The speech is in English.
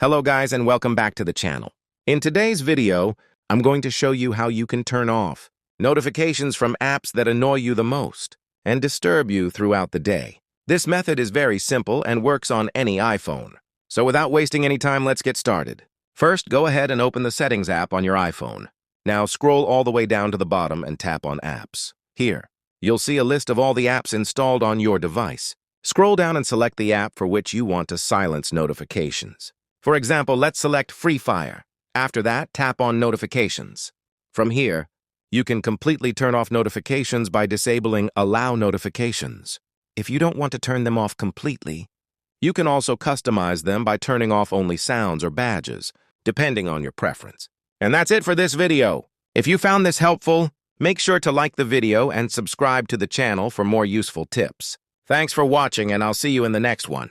Hello guys and welcome back to the channel. In today's video, I'm going to show you how you can turn off notifications from apps that annoy you the most and disturb you throughout the day. This method is very simple and works on any iPhone. So without wasting any time, let's get started. First, go ahead and open the Settings app on your iPhone. Now scroll all the way down to the bottom and tap on Apps. Here, you'll see a list of all the apps installed on your device. Scroll down and select the app for which you want to silence notifications. For example, let's select Free Fire. After that, tap on Notifications. From here, you can completely turn off notifications by disabling Allow Notifications. If you don't want to turn them off completely, you can also customize them by turning off only sounds or badges, depending on your preference. And that's it for this video. If you found this helpful, make sure to like the video and subscribe to the channel for more useful tips. Thanks for watching, and I'll see you in the next one.